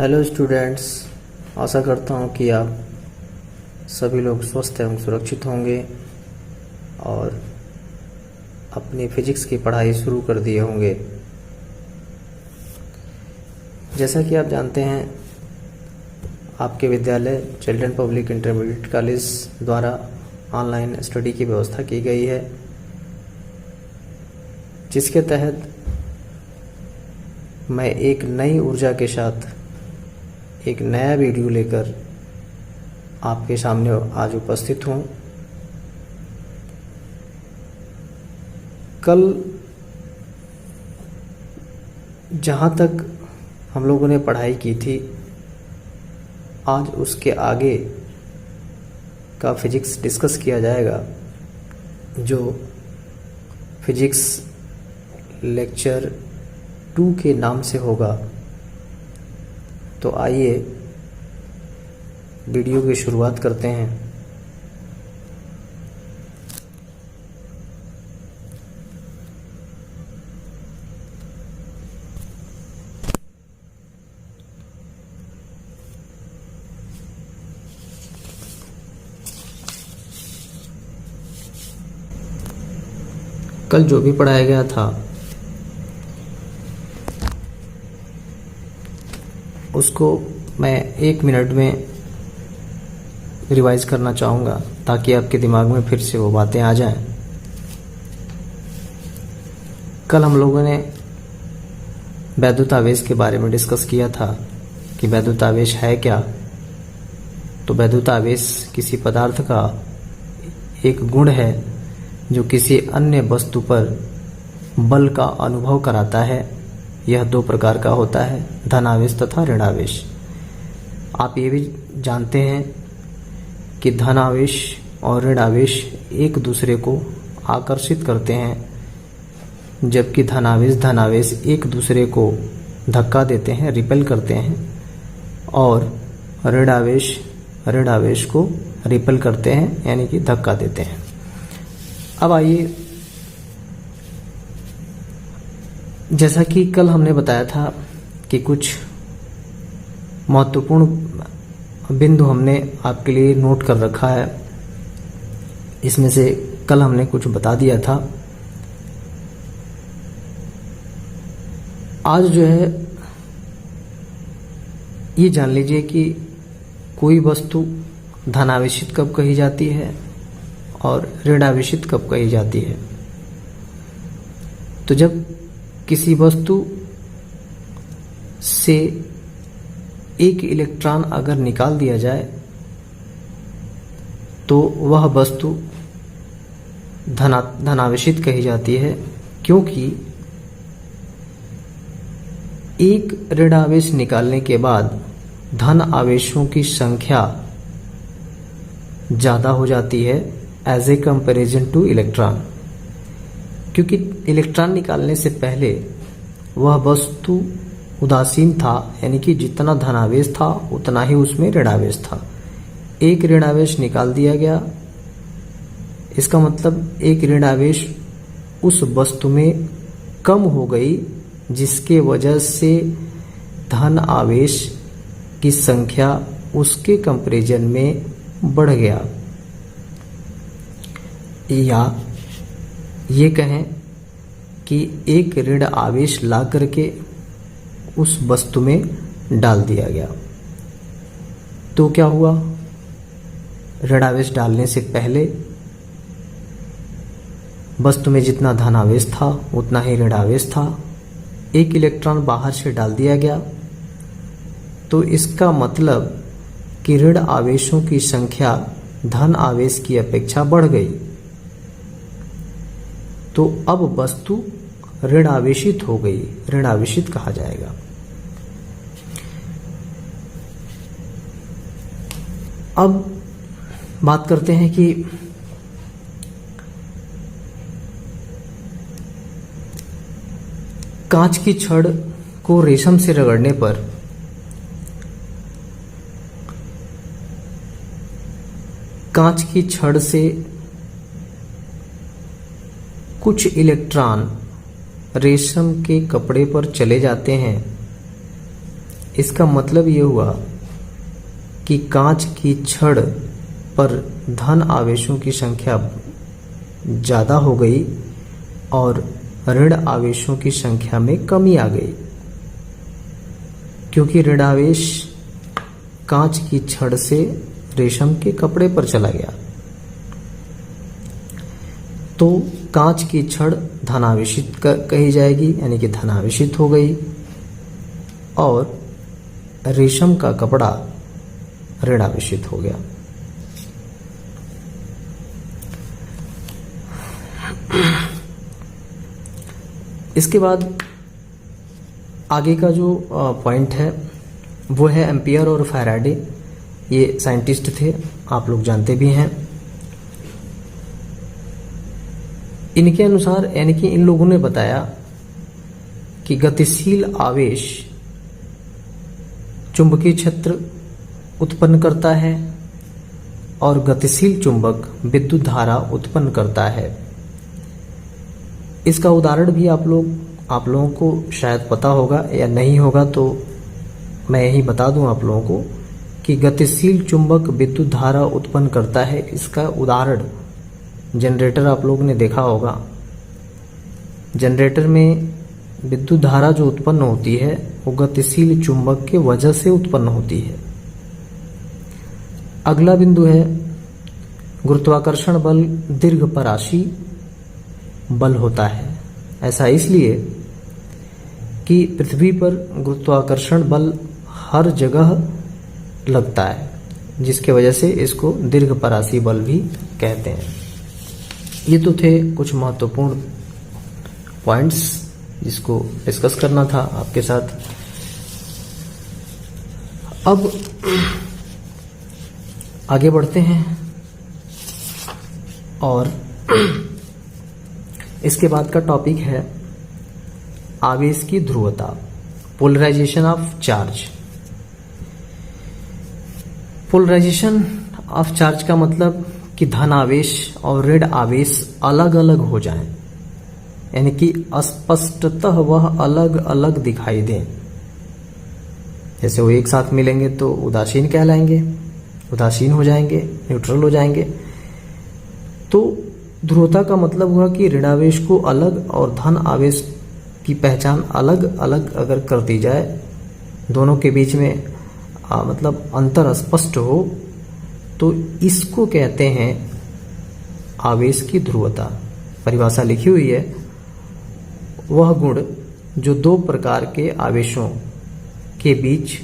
Hello students, आशा करता हूँ कि आप सभी लोग स्वस्थ एवं सुरक्षित होंगे और अपनी फिजिक्स की पढ़ाई शुरू कर दिए होंगे। जैसा कि आप जानते हैं, आपके विद्यालय चिल्ड्रन पब्लिक इंटरमीडिएट कॉलेज द्वारा ऑनलाइन स्टडी की व्यवस्था की गई है, जिसके तहत मैं एक नई ऊर्जा के साथ एक नया वीडियो लेकर आपके सामने आज उपस्थित हूँ। कल जहाँ तक हम लोगों ने पढ़ाई की थी, आज उसके आगे का फिजिक्स डिस्कस किया जाएगा, जो फिजिक्स लेक्चर 2 के नाम से होगा। तो आइए वीडियो की शुरुआत करते हैं। कल जो भी पढ़ाया गया था उसको मैं 1 मिनट में रिवाइज करना चाहूँगा, ताकि आपके दिमाग में फिर से वो बातें आ जाएं। कल हम लोगों ने वैद्युत आवेश के बारे में डिस्कस किया था कि वैद्युत आवेश है क्या। तो वैद्युत आवेश किसी पदार्थ का एक गुण है जो किसी अन्य वस्तु पर बल का अनुभव कराता है। यह 2 प्रकार का होता है, धनावेश तथा ऋणावेश। आप ये भी जानते हैं कि धनावेश और ऋणावेश एक दूसरे को आकर्षित करते हैं, जबकि धनावेश एक दूसरे को धक्का देते हैं, रिपेल करते हैं, और ऋणावेश को रिपेल करते हैं, यानी कि धक्का देते हैं। अब आइए, जैसा कि कल हमने बताया था कि कुछ महत्वपूर्ण बिंदु हमने आपके लिए नोट कर रखा है। इसमें से कल हमने कुछ बता दिया था। आज जो है ये जान लीजिए कि कोई वस्तु धनावेशित कब कही जाती है और ऋणावेशित कब कही जाती है। तो जब किसी वस्तु से एक इलेक्ट्रॉन अगर निकाल दिया जाए तो वह वस्तु धनावेशित कही जाती है, क्योंकि एक ऋणावेश निकालने के बाद धन आवेशों की संख्या ज़्यादा हो जाती है as a comparison to electron. क्योंकि इलेक्ट्रॉन निकालने से पहले वह वस्तु उदासीन था, यानी कि जितना धनावेश था उतना ही उसमें ऋणावेश था। एक ऋणावेश निकाल दिया गया, इसका मतलब एक ऋणावेश उस वस्तु में कम हो गई, जिसके वजह से धन आवेश की संख्या उसके कंपैरिजन में बढ़ गया। या ये कहें कि एक ऋण आवेश ला करके उस वस्तु में डाल दिया गया। तो क्या हुआ? ऋणावेश डालने से पहले वस्तु में जितना धनावेश था उतना ही ऋणावेश था। एक इलेक्ट्रॉन बाहर से डाल दिया गया, तो इसका मतलब कि ऋण आवेशों की संख्या धन आवेश की अपेक्षा बढ़ गई। तो अब वस्तु ऋणावेशित हो गई, ऋणावेशित कहा जाएगा। अब बात करते हैं कि कांच की छड़ को रेशम से रगड़ने पर कांच की छड़ से कुछ इलेक्ट्रॉन रेशम के कपड़े पर चले जाते हैं। इसका मतलब ये हुआ कि कांच की छड़ पर धन आवेशों की संख्या ज्यादा हो गई और ऋण आवेशों की संख्या में कमी आ गई, क्योंकि ऋण आवेश कांच की छड़ से रेशम के कपड़े पर चला गया। तो कांच की छड़ धनावेशित कही जाएगी, यानी कि धनावेशित हो गई, और रेशम का कपड़ा ऋणावेशित हो गया। इसके बाद आगे का जो पॉइंट है वो है एम्पियर और फैराडे। ये साइंटिस्ट थे, आप लोग जानते भी हैं। इनके अनुसार, यानी कि इन लोगों ने बताया कि गतिशील आवेश चुंबकीय क्षेत्र उत्पन्न करता है और गतिशील चुंबक विद्युत धारा उत्पन्न करता है। इसका उदाहरण भी आप लोगों को शायद पता होगा या नहीं होगा, तो मैं यही बता दूं आप लोगों को कि गतिशील चुंबक विद्युत धारा उत्पन्न करता है। इसका उदाहरण जनरेटर आप लोगों ने देखा होगा। जनरेटर में विद्युत धारा जो उत्पन्न होती है वो गतिशील चुंबक के वजह से उत्पन्न होती है। अगला बिंदु है गुरुत्वाकर्षण बल दीर्घपराशी बल होता है। ऐसा इसलिए कि पृथ्वी पर गुरुत्वाकर्षण बल हर जगह लगता है, जिसके वजह से इसको दीर्घपराशी बल भी कहते हैं। ये तो थे कुछ महत्वपूर्ण पॉइंट्स जिसको डिस्कस करना था आपके साथ। अब आगे बढ़ते हैं और इसके बाद का टॉपिक है आवेश की ध्रुवता, polarisation of charge. Polarisation of charge का मतलब कि धन आवेश और ऋण आवेश अलग अलग हो जाएं, यानी कि स्पष्टतः वह अलग अलग दिखाई दें। जैसे वो एक साथ मिलेंगे तो उदासीन कहलाएंगे, उदासीन हो जाएंगे, न्यूट्रल हो जाएंगे। तो ध्रुवता का मतलब हुआ कि ऋणावेश को अलग और धन आवेश की पहचान अलग अलग अगर कर दी जाए, दोनों के बीच में मतलब अंतर स्पष्ट हो, तो इसको कहते हैं आवेश की ध्रुवता। परिभाषा लिखी हुई है, वह गुण जो दो प्रकार के आवेशों के बीच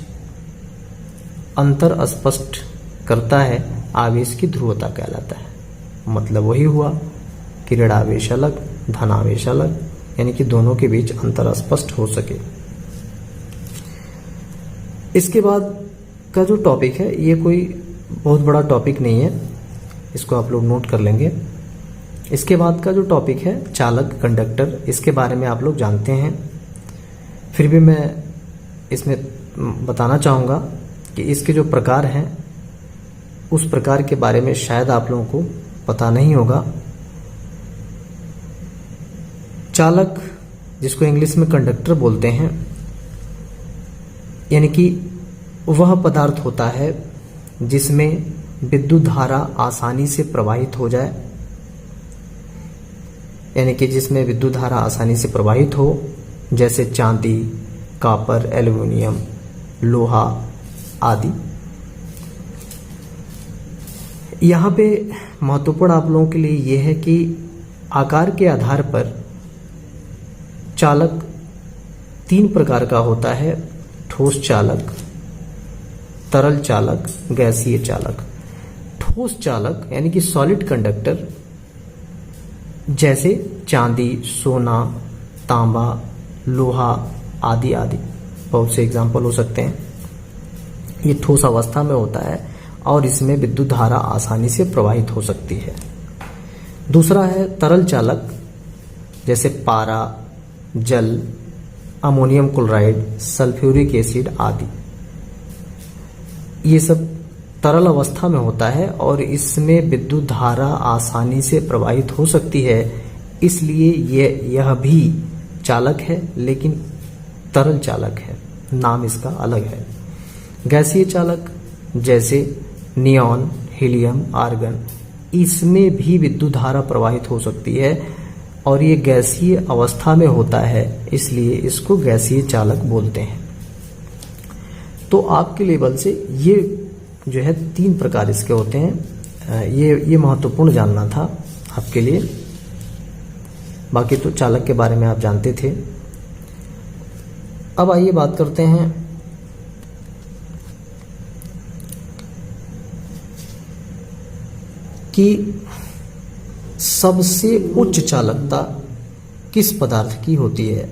अंतर स्पष्ट करता है, आवेश की ध्रुवता कहलाता है। मतलब वही हुआ कि ऋणावेश अलग, धनावेश अलग, यानी कि दोनों के बीच अंतर स्पष्ट हो सके। इसके बाद का जो टॉपिक है ये कोई बहुत बड़ा टॉपिक नहीं है, इसको आप लोग नोट कर लेंगे। इसके बाद का जो टॉपिक है चालक, कंडक्टर, इसके बारे में आप लोग जानते हैं। फिर भी मैं इसमें बताना चाहूँगा कि इसके जो प्रकार हैं उस प्रकार के बारे में शायद आप लोगों को पता नहीं होगा। चालक, जिसको इंग्लिश में कंडक्टर बोलते हैं, यानी कि वह पदार्थ होता है जिसमें विद्युत धारा आसानी से प्रवाहित हो जाए, यानी कि जिसमें विद्युत धारा आसानी से प्रवाहित हो, जैसे चांदी, कॉपर, एल्युमिनियम, लोहा आदि। यहाँ पे महत्वपूर्ण आप लोगों के लिए यह है कि आकार के आधार पर चालक तीन प्रकार का होता है: ठोस चालक, तरल चालक, गैसीय चालक। ठोस चालक यानी कि सॉलिड कंडक्टर, जैसे चांदी, सोना, तांबा, लोहा आदि आदि, बहुत से एग्जाम्पल हो सकते हैं। ये ठोस अवस्था में होता है और इसमें विद्युत धारा आसानी से प्रवाहित हो सकती है। दूसरा है तरल चालक, जैसे पारा, जल, अमोनियम क्लोराइड, सल्फ्यूरिक एसिड आदि। ये सब तरल अवस्था में होता है और इसमें विद्युत धारा आसानी से प्रवाहित हो सकती है, इसलिए यह भी चालक है लेकिन तरल चालक है। नाम इसका अलग है। गैसीय चालक जैसे नियॉन, हीलियम, आर्गन, इसमें भी विद्युत धारा प्रवाहित हो सकती है और ये गैसीय अवस्था में होता है, इसलिए इसको गैसीय चालक बोलते हैं। तो आपके लेवल से ये जो है 3 प्रकार इसके होते हैं। ये महत्वपूर्ण जानना था आपके लिए। बाकी तो चालक के बारे में आप जानते थे। अब आइए बात करते हैं कि सबसे उच्च चालकता किस पदार्थ की होती है।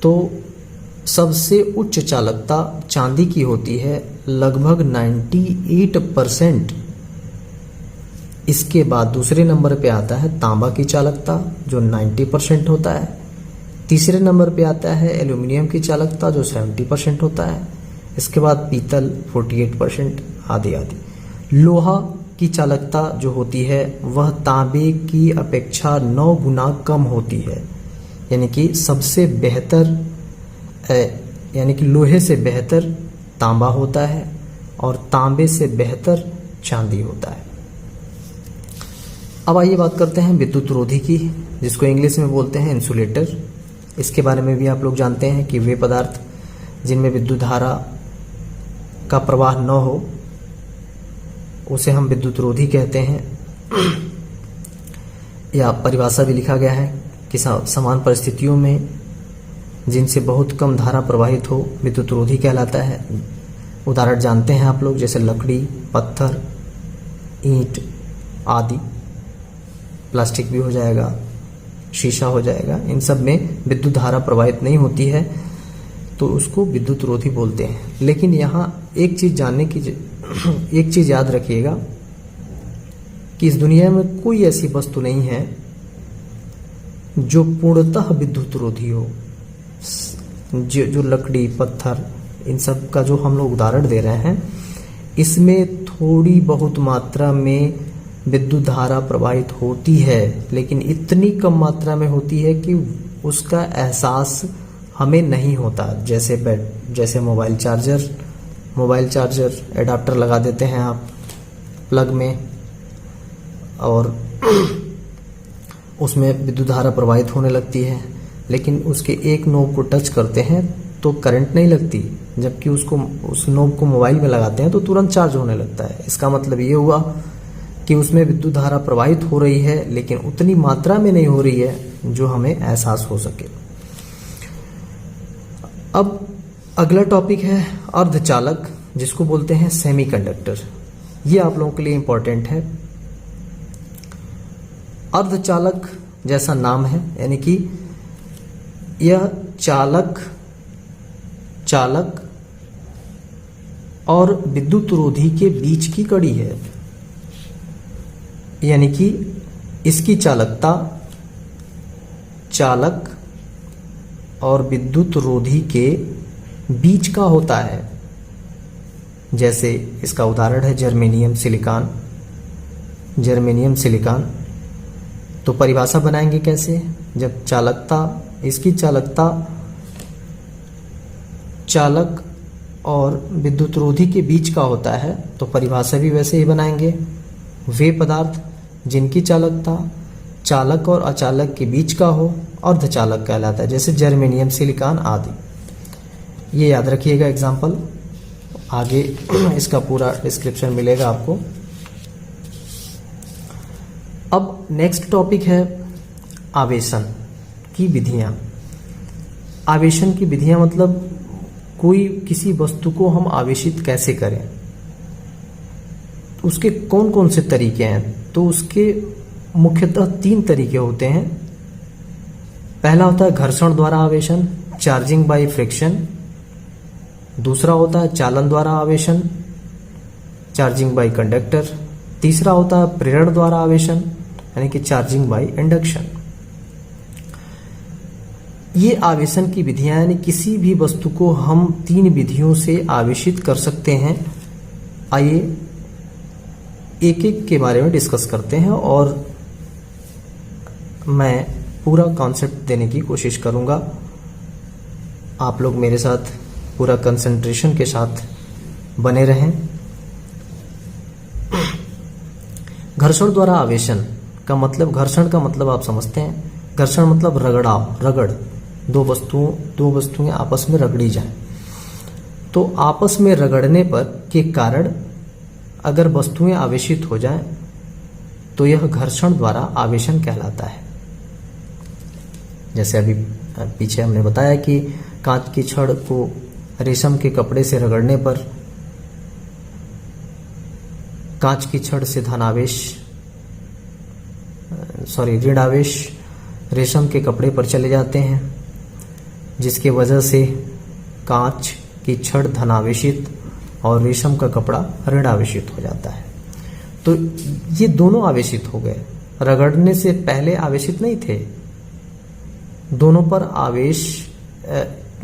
तो सबसे उच्च चालकता चांदी की होती है, लगभग 98%। इसके बाद दूसरे नंबर पे आता है तांबा की चालकता जो 90% होता है। तीसरे नंबर पे आता है एल्यूमिनियम की चालकता जो 70% होता है। इसके बाद पीतल 48% आदि आदि। लोहा की चालकता जो होती है वह तांबे की अपेक्षा 9 गुना कम होती है। यानी कि सबसे बेहतर यानी कि लोहे से बेहतर तांबा होता है और तांबे से बेहतर चांदी होता है। अब आइए बात करते हैं विद्युत रोधी की, जिसको इंग्लिश में बोलते हैं इंसुलेटर। इसके बारे में भी आप लोग जानते हैं कि वे पदार्थ जिनमें विद्युत धारा का प्रवाह न हो उसे हम विद्युत रोधी कहते हैं। या परिभाषा भी लिखा गया है कि समान परिस्थितियों में जिनसे बहुत कम धारा प्रवाहित हो विद्युत रोधी कहलाता है। उदाहरण जानते हैं आप लोग, जैसे लकड़ी, पत्थर, ईंट आदि। प्लास्टिक भी हो जाएगा, शीशा हो जाएगा। इन सब में विद्युत धारा प्रवाहित नहीं होती है तो उसको विद्युत रोधी बोलते हैं। लेकिन यहाँ एक चीज याद रखिएगा कि इस दुनिया में कोई ऐसी वस्तु नहीं है जो पूर्णतः विद्युत रोधी हो। जो लकड़ी, पत्थर, इन सब का जो हम लोग उदाहरण दे रहे हैं, इसमें थोड़ी बहुत मात्रा में विद्युत धारा प्रवाहित होती है, लेकिन इतनी कम मात्रा में होती है कि उसका एहसास हमें नहीं होता। जैसे मोबाइल चार्जर एडाप्टर लगा देते हैं आप प्लग में और उसमें विद्युत धारा प्रवाहित होने लगती है, लेकिन उसके एक नोब को टच करते हैं तो करंट नहीं लगती, जबकि उस नोब को मोबाइल में लगाते हैं तो तुरंत चार्ज होने लगता है। इसका मतलब ये हुआ कि उसमें विद्युत धारा प्रवाहित हो रही है, लेकिन उतनी मात्रा में नहीं हो रही है जो हमें एहसास हो सके। अब अगला टॉपिक है अर्धचालक, जिसको बोलते हैं सेमीकंडक्टर। ये आप लोगों के लिए इंपॉर्टेंट है। अर्धचालक जैसा नाम है, यानी कि यह चालक और विद्युत रोधी के बीच की कड़ी है। यानी कि इसकी चालकता चालक और विद्युत रोधी के बीच का होता है। जैसे इसका उदाहरण है जर्मेनियम सिलिकॉन। तो परिभाषा बनाएंगे कैसे? जब इसकी चालकता चालक और विद्युत रोधी के बीच का होता है तो परिभाषा भी वैसे ही बनाएंगे। वे पदार्थ जिनकी चालकता चालक और अचालक के बीच का हो अर्धचालक कहलाता है, जैसे जर्मेनियम, सिलिकॉन आदि। ये याद रखिएगा एग्जाम्पल, आगे इसका पूरा डिस्क्रिप्शन मिलेगा आपको। अब नेक्स्ट टॉपिक है आवेशन की विधियां। आवेशन की विधियां मतलब किसी वस्तु को हम आवेशित कैसे करें, उसके कौन कौन से तरीके हैं। तो उसके मुख्यतः 3 तरीके होते हैं। पहला होता है घर्षण द्वारा आवेशन, चार्जिंग बाय फ्रिक्शन। दूसरा होता है चालन द्वारा आवेशन, चार्जिंग बाय कंडक्टर। तीसरा होता है प्रेरण द्वारा आवेशन, यानी कि चार्जिंग बाय इंडक्शन। ये आवेशन की विधियां, यानी किसी भी वस्तु को हम 3 विधियों से आवेशित कर सकते हैं। आइए एक एक के बारे में डिस्कस करते हैं और मैं पूरा कॉन्सेप्ट देने की कोशिश करूंगा। आप लोग मेरे साथ पूरा कंसंट्रेशन के साथ बने रहें। घर्षण द्वारा आवेशन का मतलब, घर्षण का मतलब आप समझते हैं, घर्षण मतलब रगड़ाव, रगड़, दो वस्तुएं आपस में रगड़ी जाएं। तो आपस में रगड़ने पर के कारण अगर वस्तुएं आवेशित हो जाएं तो यह घर्षण द्वारा आवेशन कहलाता है। जैसे अभी पीछे हमने बताया कि कांच की छड़ को रेशम के कपड़े से रगड़ने पर कांच की छड़ से ऋण आवेश रेशम के कपड़े पर चले जाते हैं, जिसके वजह से कांच की छड़ धनावेशित और रेशम का कपड़ा ऋण आवेशित हो जाता है। तो ये दोनों आवेशित हो गए, रगड़ने से पहले आवेशित नहीं थे। दोनों पर आवेश,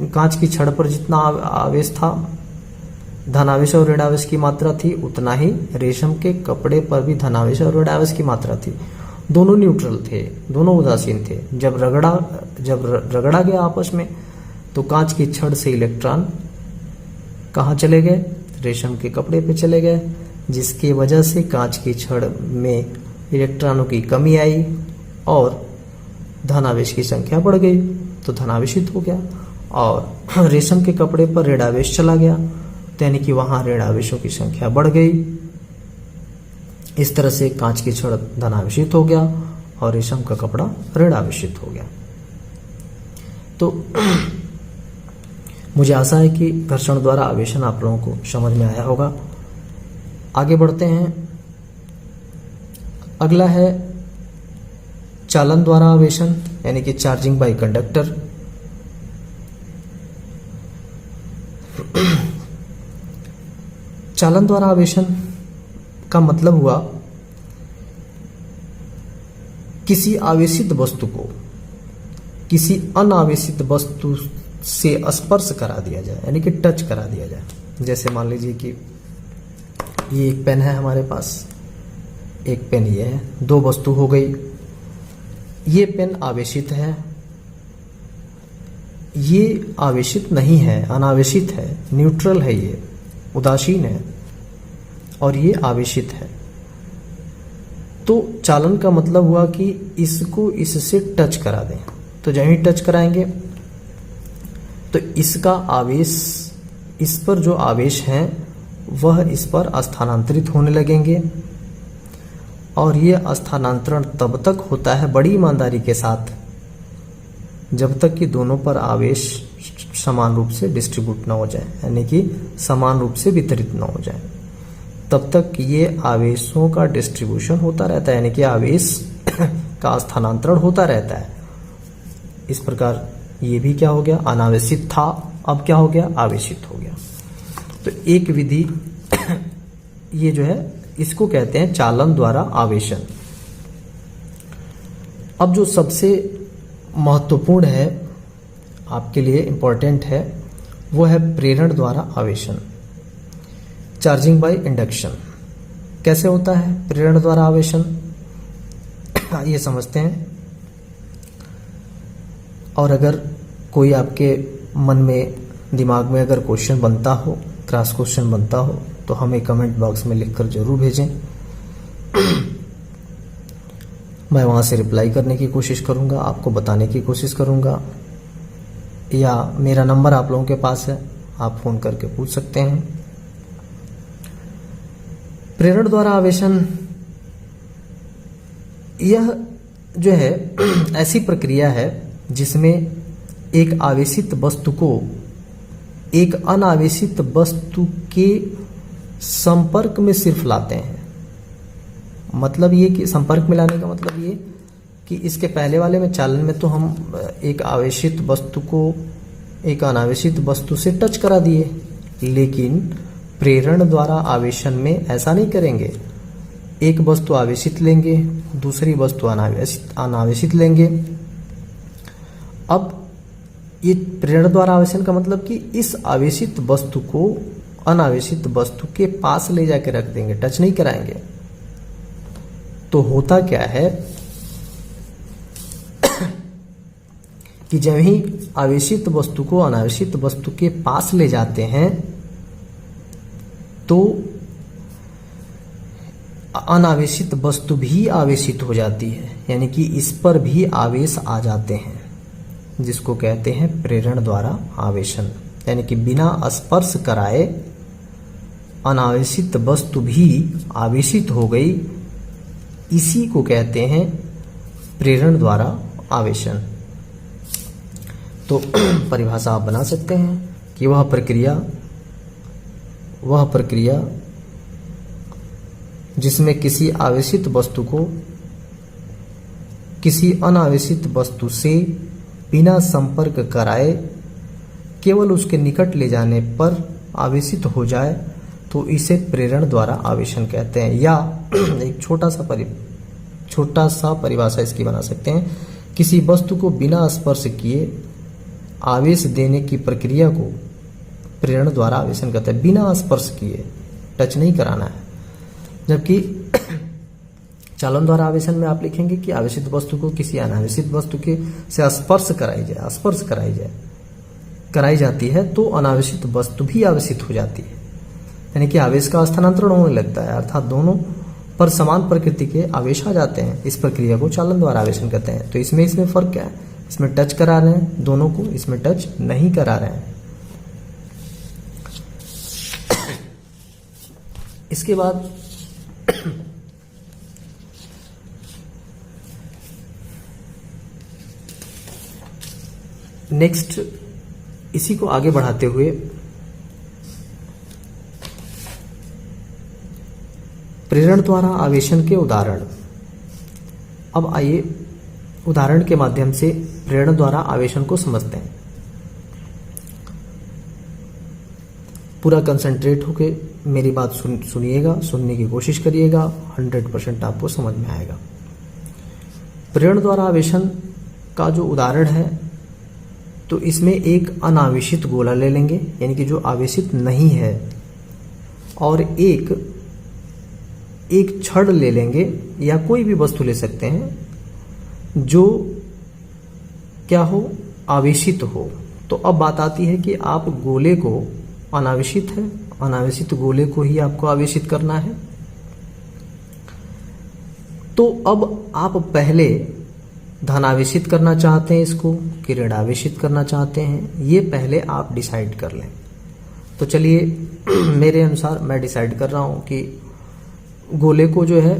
कांच की छड़ पर जितना आवेश था, धनावेश और ऋणावेश की मात्रा थी, उतना ही रेशम के कपड़े पर भी धनावेश और ऋणावेश की मात्रा थी। दोनों न्यूट्रल थे, दोनों उदासीन थे। जब रगड़ा गया आपस में तो कांच की छड़ से इलेक्ट्रॉन कहाँ चले गए? रेशम के कपड़े पे चले गए, जिसकी वजह से कांच की छड़ में इलेक्ट्रॉनों की कमी आई और धनावेश की संख्या बढ़ गई, तो धनावेशित हो गया। और रेशम के कपड़े पर ऋणावेश चला गया, तो यानी कि वहां ऋणावेशों की संख्या बढ़ गई। इस तरह से कांच की छड़ धनावेशित हो गया और रेशम का कपड़ा ऋणावेशित हो गया। तो मुझे आशा है कि घर्षण द्वारा आवेशन आप लोगों को समझ में आया होगा। आगे बढ़ते हैं। अगला है चालन द्वारा आवेशन, यानी कि चार्जिंग बाय कंडक्टर। चालन द्वारा आवेशन का मतलब हुआ किसी आवेशित वस्तु को किसी अनावेशित वस्तु से स्पर्श करा दिया जाए, यानी कि टच करा दिया जाए। जैसे मान लीजिए कि ये एक पेन है हमारे पास, एक पेन ये है, दो वस्तु हो गई। ये पेन आवेशित है, ये आवेशित नहीं है, अनावेशित है, न्यूट्रल है, ये उदासीन है, और ये आवेशित है। तो चालन का मतलब हुआ कि इसको इससे टच करा दें। तो जब ही टच कराएंगे तो इसका आवेश, इस पर जो आवेश है वह इस पर स्थानांतरित होने लगेंगे, और यह स्थानांतरण तब तक होता है बड़ी ईमानदारी के साथ जब तक कि दोनों पर आवेश समान रूप से डिस्ट्रीब्यूट ना हो जाए, यानी कि समान रूप से वितरित ना हो जाए। तब तक ये आवेशों का डिस्ट्रीब्यूशन होता रहता है, यानी कि आवेश का स्थानांतरण होता रहता है। इस प्रकार ये भी क्या हो गया? अनावेशित था, अब क्या हो गया? आवेशित हो गया। तो एक विधि ये जो है इसको कहते हैं चालन द्वारा आवेशन। अब जो सबसे महत्वपूर्ण है, आपके लिए इंपॉर्टेंट है, वो है प्रेरण द्वारा आवेशन, चार्जिंग बाय इंडक्शन। कैसे होता है प्रेरण द्वारा आवेशन, ये समझते हैं। और अगर कोई आपके मन में, दिमाग में अगर क्वेश्चन बनता हो, क्रॉस क्वेश्चन बनता हो, तो हमें कमेंट बॉक्स में लिखकर जरूर भेजें। मैं वहां से रिप्लाई करने की कोशिश करूंगा, आपको बताने की कोशिश करूंगा, या मेरा नंबर आप लोगों के पास है, आप फोन करके पूछ सकते हैं। प्रेरण द्वारा आवेशन यह जो है ऐसी प्रक्रिया है जिसमें एक आवेशित वस्तु को एक अनावेशित वस्तु के संपर्क में सिर्फ लाते हैं। मतलब ये कि संपर्क में लाने का मतलब ये कि इसके पहले वाले में, चालन में, तो हम एक आवेशित वस्तु को एक अनावेशित वस्तु से टच करा दिए, लेकिन प्रेरण द्वारा आवेशन में ऐसा नहीं करेंगे। एक वस्तु आवेशित लेंगे, दूसरी वस्तु अनावेशित लेंगे। अब ये प्रेरण द्वारा आवेशन का मतलब कि इस आवेशित वस्तु को अनावेशित वस्तु के पास ले जाके रख देंगे, टच नहीं कराएंगे। तो होता क्या है कि जब ही आवेशित वस्तु को अनावेशित वस्तु के पास ले जाते हैं तो अनावेशित वस्तु भी आवेशित हो जाती है, यानी कि इस पर भी आवेश आ जाते हैं, जिसको कहते हैं प्रेरण द्वारा आवेशन। यानी कि बिना स्पर्श कराए अनावेशित वस्तु भी आवेशित हो गई, इसी को कहते हैं प्रेरण द्वारा आवेशन। तो परिभाषा आप बना सकते हैं कि वह प्रक्रिया जिसमें किसी आवेशित वस्तु को किसी अनावेशित वस्तु से बिना संपर्क कराए केवल उसके निकट ले जाने पर आवेशित हो जाए तो इसे प्रेरण द्वारा आवेशन कहते हैं। या एक छोटा सा परिभाषा इसकी बना सकते हैं, किसी वस्तु को बिना स्पर्श किए आवेश देने की प्रक्रिया को प्रेरण द्वारा आवेशन कहते हैं। बिना स्पर्श किए, टच नहीं कराना है। जबकि चालन द्वारा आवेशन में आप लिखेंगे कि आवेशित वस्तु को किसी अनावेशित वस्तु के से स्पर्श कराई जाती है तो अनावेशित वस्तु भी आवेशित हो जाती है, यानी कि आवेश का स्थानांतरण होने लगता है, अर्थात दोनों पर समान प्रकृति के आवेश आ जाते हैं। इस प्रक्रिया को चालन द्वारा आवेशन कहते हैं। तो इसमें फर्क क्या है? इसमें टच करा रहे हैं दोनों को, इसमें टच नहीं करा रहे हैं। इसके बाद नेक्स्ट, इसी को आगे बढ़ाते हुए प्रेरण द्वारा आवेशन के उदाहरण। अब आइए उदाहरण के माध्यम से प्रेरण द्वारा आवेशन को समझते हैं। पूरा कंसंट्रेट होके मेरी बात सुनिएगा, सुनने की कोशिश करिएगा, 100% आपको समझ में आएगा। प्रेरण द्वारा आवेशन का जो उदाहरण है, तो इसमें एक अनावेशित गोला ले लेंगे, यानी कि जो आवेशित नहीं है, और एक छड़ ले लेंगे, या कोई भी वस्तु ले सकते हैं जो क्या हो, आवेशित हो। तो अब बात आती है कि आप गोले को, अनावेशित है, अनावेशित गोले को ही आपको आवेशित करना है। तो अब आप पहले धनावेशित करना चाहते हैं इसको कि ऋण आवेशित करना चाहते हैं, ये पहले आप डिसाइड कर लें। तो चलिए मेरे अनुसार मैं डिसाइड कर रहा हूं कि गोले को जो है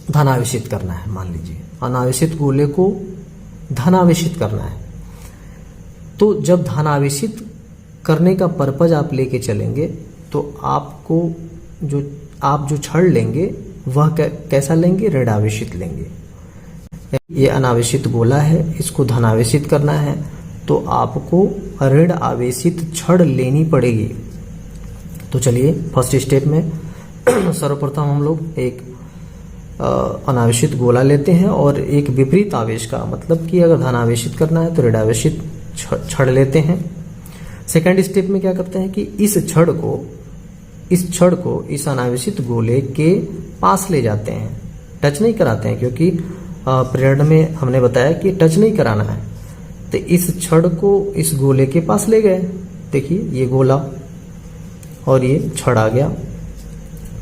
धनावेशित करना है। मान लीजिए अनावेशित गोले को धनावेशित करना है। तो जब धनावेशित करने का पर्पज आप लेके चलेंगे तो आपको जो छड़ लेंगे वह कैसा लेंगे, ऋण आवेशित लेंगे। ये अनावेशित गोला है, इसको धनावेशित करना है तो आपको ऋण आवेशित छड़ लेनी पड़ेगी। तो चलिए फर्स्ट स्टेप में सर्वप्रथम हम लोग एक अनावेशित गोला लेते हैं और एक विपरीत आवेश का, मतलब कि अगर धनावेशित करना है तो ऋण आवेशित छड़ लेते हैं। सेकंड स्टेप में क्या करते हैं कि इस छड़ को इस अनावेशित गोले के पास ले जाते हैं, टच नहीं कराते हैं, क्योंकि प्रेरण में हमने बताया कि टच नहीं कराना है। तो इस छड़ को इस गोले के पास ले गए, देखिए ये गोला और ये छड़ आ गया।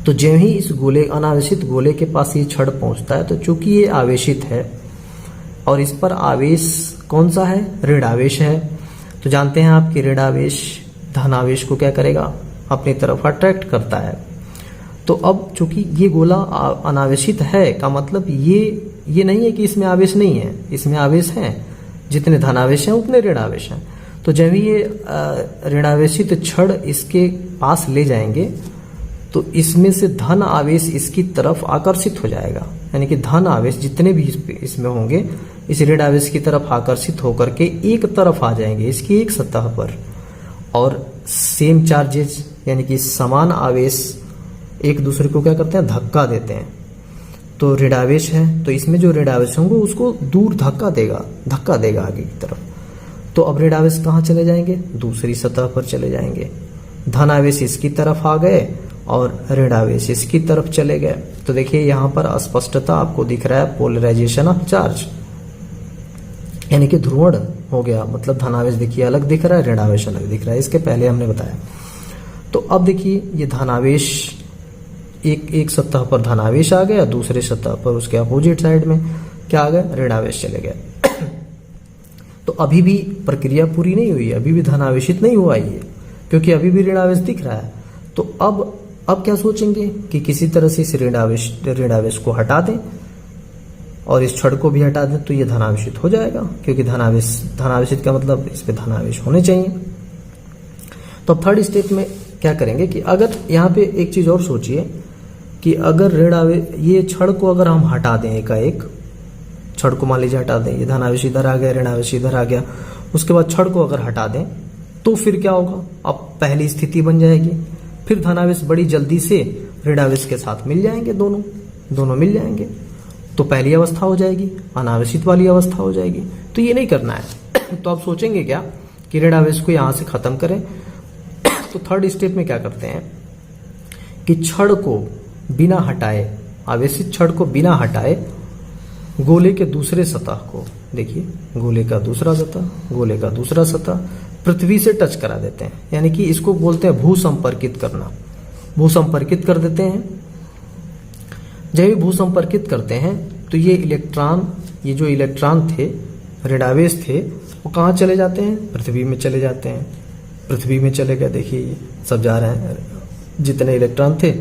तो जब ही इस अनावेशित गोले के पास ये छड़ पहुंचता है, तो चूंकि ये आवेशित है और इस पर आवेश कौन सा है, ऋण आवेश है, तो जानते हैं आप कि ऋण आवेश धन आवेश को क्या करेगा, अपनी तरफ अट्रैक्ट करता है। तो अब चूंकि ये गोला अनावेशित है का मतलब ये नहीं है कि इसमें आवेश नहीं है, इसमें आवेश है, जितने धनावेश हैं उतने ऋण आवेश हैं। तो जब ये ऋणावेशित छड़ इसके पास ले जाएंगे तो इसमें से धन आवेश इसकी तरफ आकर्षित हो जाएगा, यानी कि धन आवेश जितने भी इसमें होंगे इस ऋण आवेश की तरफ आकर्षित होकर के एक तरफ आ जाएंगे, इसकी एक सतह पर, और सेम चार्जेस यानी कि समान आवेश एक दूसरे को क्या करते हैं, धक्का देते हैं। तो ऋण आवेश है तो इसमें जो ऋण आवेश होंगे उसको दूर धक्का देगा आगे की तरफ। तो अब ऋण आवेश कहाँ चले जाएंगे, दूसरी सतह पर चले जाएंगे। धन आवेश इसकी तरफ आ गए और ऋण आवेश इसकी तरफ चले गए। तो देखिए यहाँ पर अस्पष्टता आपको दिख रहा है, पोलराइजेशन ऑफ चार्ज, यानी कि ध्रुवण हो गया, मतलब धनावेश देखिए अलग दिख रहा है, ऋणावेश अलग दिख रहा है, इसके पहले हमने बताया। तो अब देखिए ये धनावेश एक सतह पर धनावेश आ गया, दूसरे सतह पर उसके अपोजिट साइड में क्या आ गया, ऋणावेश चले गए। तो अभी भी प्रक्रिया पूरी नहीं हुई है, अभी भी धनावेशित नहीं हुआ ये, क्योंकि अभी भी ऋणावेश दिख रहा है। तो अब क्या सोचेंगे कि किसी तरह से इस ऋणावेश को हटा दें और इस छड़ को भी हटा दें, तो ये धनावेशित हो जाएगा, क्योंकि धनावेशित का मतलब इस पे धनावेश होने चाहिए। तो अब थर्ड स्टेप में क्या करेंगे कि अगर यहाँ पे एक चीज और सोचिए कि अगर ऋणावेश, ये छड़ को अगर हम हटा दें एकाएक, छड़ को मान लीजिए हटा दें, ये धनावेश इधर आ गया, ऋणावेश इधर आ गया, उसके बाद छड़ को अगर हटा दें तो फिर क्या होगा, अब पहली स्थिति बन जाएगी, फिर धनावेश बड़ी जल्दी से ऋणावेश के साथ मिल जाएंगे, दोनों मिल जाएंगे, तो पहली अवस्था हो जाएगी, अनावेशित वाली अवस्था हो जाएगी। तो ये नहीं करना है। तो आप सोचेंगे क्या कि ऋणावेश को यहां से खत्म करें। तो थर्ड स्टेप में क्या करते हैं कि छड़ को बिना हटाए, आवेशित छड़ को बिना हटाए गोले के दूसरे सतह को, देखिए गोले का दूसरा सतह पृथ्वी से टच करा देते हैं, यानी कि इसको बोलते हैं भूसंपर्कित करना, भूसंपर्कित कर देते हैं। जब भी भूसंपर्कित करते हैं तो ये जो इलेक्ट्रॉन थे, ऋणावेश थे, वो कहाँ चले जाते हैं, पृथ्वी में चले जाते हैं। पृथ्वी में चले गए, देखिए ये सब जा रहे हैं, जितने इलेक्ट्रॉन थे,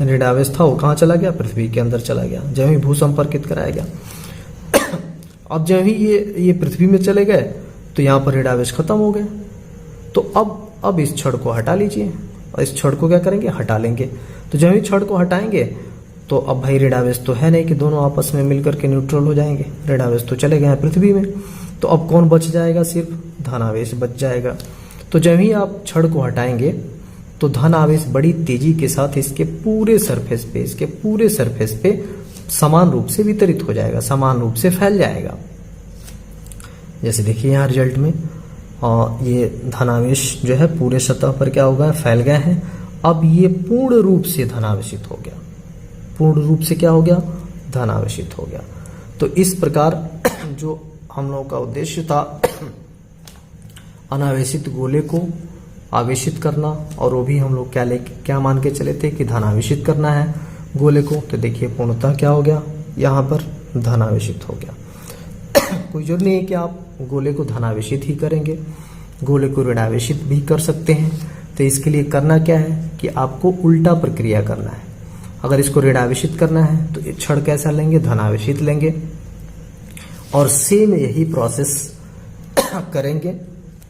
ऋणावेश था, वो कहाँ चला गया, पृथ्वी के अंदर चला गया, जब ही भूसंपर्कित कराया गया। अब जब ही ये पृथ्वी में चले गए तो यहाँ पर ऋणावेश खत्म हो गए। तो अब इस छड़ को हटा लीजिए, और इस छड़ को क्या करेंगे, हटा लेंगे। तो जब ही छड़ को हटाएंगे तो अब भाई ऋणावेश तो है नहीं कि दोनों आपस में मिलकर के न्यूट्रल हो जाएंगे, ऋणावेश तो चले गए हैं पृथ्वी में। तो अब कौन बच जाएगा, सिर्फ धनावेश बच जाएगा। तो जब ही आप छड़ को हटाएंगे तो धन आवेश बड़ी तेजी के साथ इसके पूरे सरफेस पे समान रूप से वितरित हो जाएगा, समान रूप से फैल जाएगा। जैसे देखिए यहाँ रिजल्ट में ये धनावेश जो है पूरे सतह पर क्या होगा, फैल गए हैं। अब ये पूर्ण रूप से धनावेशित हो गया, पूर्ण रूप से क्या हो गया, धनावेशित हो गया। तो इस प्रकार जो हम लोगों का उद्देश्य था अनावेशित गोले को आवेशित करना, और वो भी हम लोग क्या मान के चले थे कि धनावेशित करना है गोले को। तो देखिए पूर्णतः क्या हो गया, यहाँ पर धनावेशित हो गया। कोई जरूरी नहीं है कि आप गोले को धनावेशित ही करेंगे, गोले को ऋणावेशित भी कर सकते हैं। तो इसके लिए करना क्या है कि आपको उल्टा प्रक्रिया करना है। अगर इसको ऋणावेशित करना है तो छड़ कैसा लेंगे, धनावेशित लेंगे, और सेम यही प्रोसेस करेंगे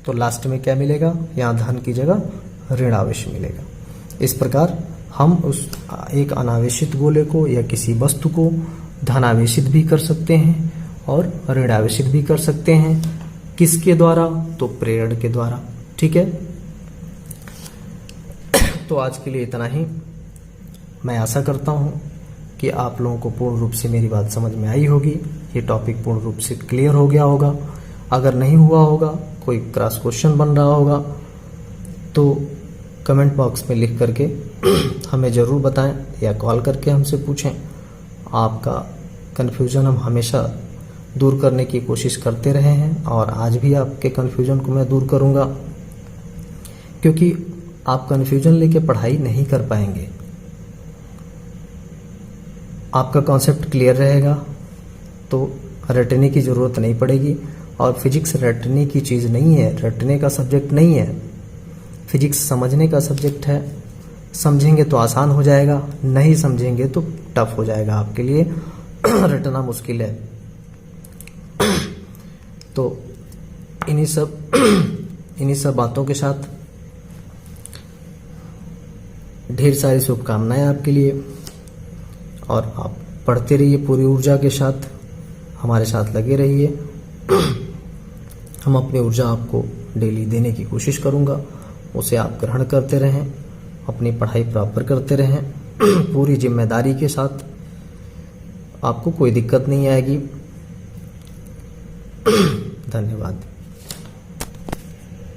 तो लास्ट में क्या मिलेगा, यहाँ धन की जगह ऋणावेश मिलेगा। इस प्रकार हम उस एक अनावेशित गोले को या किसी वस्तु को धनावेशित भी कर सकते हैं और ऋणावेशित भी कर सकते हैं। किसके द्वारा, तो प्रेरण के द्वारा। ठीक है, तो आज के लिए इतना ही। मैं आशा करता हूँ कि आप लोगों को पूर्ण रूप से मेरी बात समझ में आई होगी, ये टॉपिक पूर्ण रूप से क्लियर हो गया होगा। अगर नहीं हुआ होगा, कोई क्रॉस क्वेश्चन बन रहा होगा, तो कमेंट बॉक्स में लिख करके हमें ज़रूर बताएं या कॉल करके हमसे पूछें। आपका कन्फ्यूज़न हम हमेशा दूर करने की कोशिश करते रहे हैं, और आज भी आपके कन्फ्यूज़न को मैं दूर करूंगा, क्योंकि आप कन्फ्यूज़न लेके पढ़ाई नहीं कर पाएंगे। आपका कॉन्सेप्ट क्लियर रहेगा तो रटने की ज़रूरत नहीं पड़ेगी। और फिजिक्स रटने की चीज़ नहीं है, रटने का सब्जेक्ट नहीं है। फिजिक्स समझने का सब्जेक्ट है। समझेंगे तो आसान हो जाएगा, नहीं समझेंगे तो टफ हो जाएगा आपके लिए, रटना मुश्किल है। तो इन्हीं सब बातों के साथ ढेर सारी शुभकामनाएं आपके लिए, और आप पढ़ते रहिए पूरी ऊर्जा के साथ, हमारे साथ लगे रहिए। हम अपनी ऊर्जा आपको डेली देने की कोशिश करूंगा, उसे आप ग्रहण करते रहें, अपनी पढ़ाई प्रॉपर करते रहें पूरी जिम्मेदारी के साथ। आपको कोई दिक्कत नहीं आएगी। धन्यवाद।